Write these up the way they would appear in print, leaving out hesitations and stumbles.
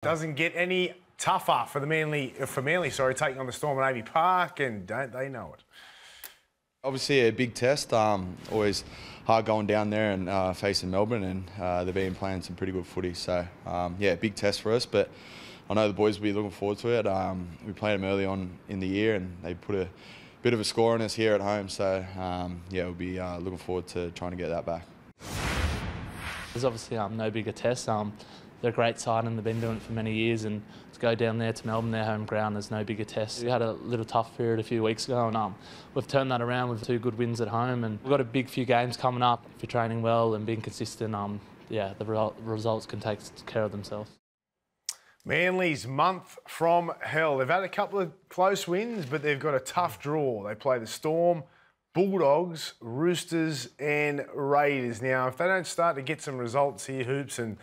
Doesn't get any tougher for Manly, taking on the Storm at Amy Park, and don't they know it? Obviously a big test, always hard going down there and facing Melbourne, and they've been playing some pretty good footy. So yeah, big test for us, but I know the boys will be looking forward to it. We played them early on in the year and they put a bit of a score on us here at home. So yeah, we'll be looking forward to trying to get that back. There's obviously no bigger test. They're a great side and they've been doing it for many years, and to go down there to Melbourne, their home ground, there's no bigger test. We had a little tough period a few weeks ago, and we've turned that around with 2 good wins at home, and we've got a big few games coming up. If you're training well and being consistent, yeah, the results can take care of themselves. Manly's month from hell. They've had a couple of close wins, but they've got a tough draw. They play the Storm, Bulldogs, Roosters and Raiders. Now, if they don't start to get some results here, Hoops, and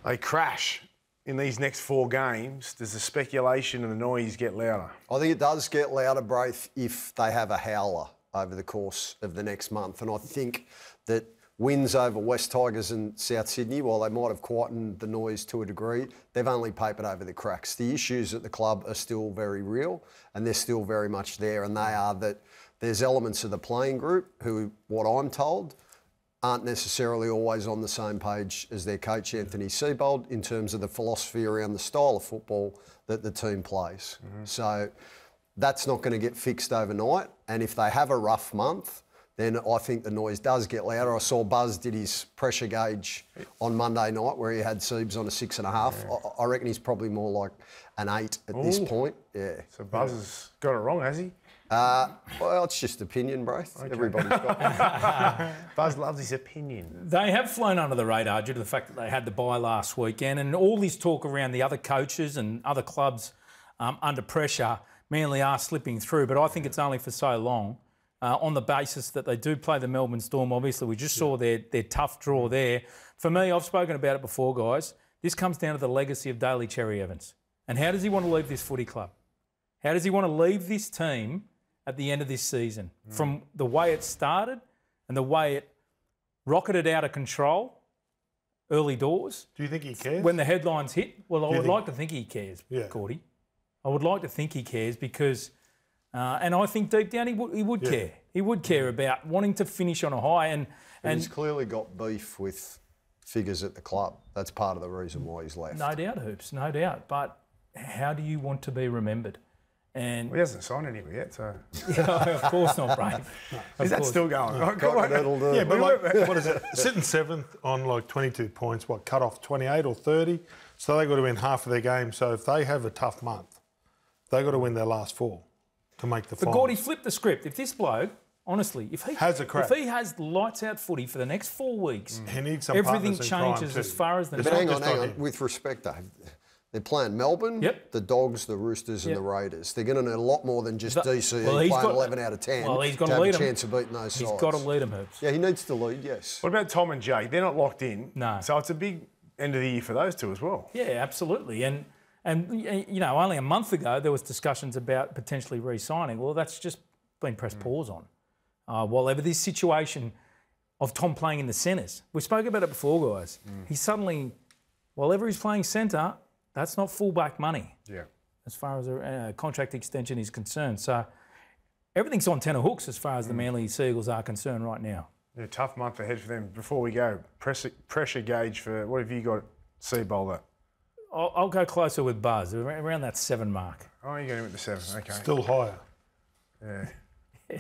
they crash in these next 4 games, does the speculation and the noise get louder? I think it does get louder, Braith, if they have a howler over the course of the next month. And I think that wins over West Tigers and South Sydney, while they might have quietened the noise to a degree, they've only papered over the cracks. The issues at the club are still very real and they're still very much there, and they are that there's elements of the playing group who, what I'm told, aren't necessarily always on the same page as their coach, Anthony Seibold, in terms of the philosophy around the style of football that the team plays. So that's not going to get fixed overnight. And if they have a rough month, then I think the noise does get louder. I saw Buzz did his pressure gauge on Monday night where he had Siebes on a 6.5. Yeah. I reckon he's probably more like an 8 at this point. Yeah. So Buzz has got it wrong, has he? Well, it's just opinion, bro. Okay. Everybody's got it. Buzz loves his opinion. They have flown under the radar due to the fact that they had the bye last weekend, and all this talk around the other coaches and other clubs under pressure. Manly are slipping through, but I think it's only for so long. On the basis that they do play the Melbourne Storm, obviously. We just saw their tough draw there. For me, I've spoken about it before, guys. This comes down to the legacy of Daly Cherry-Evans. And how does he want to leave this footy club? How does he want to leave this team at the end of this season? From the way it started and the way it rocketed out of control early doors. Do you think he cares? When the headlines hit? Well, I would like to think he cares, Cordy. I would like to think he cares because... and I think deep down he would care. He would care about wanting to finish on a high. And he's clearly got beef with figures at the club. That's part of the reason why he's left. No doubt, Hoops, no doubt. But how do you want to be remembered? And well, he hasn't signed anywhere yet, so... of course not, Brave. Is that still going? Yeah, but like, what is it? Sitting 7th on like 22 points, what, cut off 28 or 30? So they've got to win half of their game. So if they have a tough month, they've got to win their last 4. To make the final. But Gordy, flip the script. If this bloke, honestly, if he has lights out footy for the next 4 weeks, he needs some everything changes as far as the... But hang on. With respect, though, they're playing Melbourne, the Dogs, the Roosters and the Raiders. They're going to need a lot more than just DCE playing 11 out of 10 well, he's got to have lead a chance of beating those sides. He's got to lead them, Hoops. Yeah, he needs to lead, yes. What about Tom and Jay? They're not locked in. No. So it's a big end of the year for those two as well. Yeah, absolutely. And you know, only a month ago there was discussions about potentially re-signing. Well, that's just been pressed pause on. While ever this situation of Tom playing in the centres, we spoke about it before, guys. He suddenly, while ever he's playing centre, that's not fullback money. Yeah. As far as a contract extension is concerned. So everything's on tenor hooks as far as the Manly Seagulls are concerned right now. Yeah, tough month ahead for them. Before we go, pressure gauge for, what have you got, Seibold? I'll go closer with Buzz, around that 7 mark. Oh, you're going with the 7, okay. Still higher. Yeah.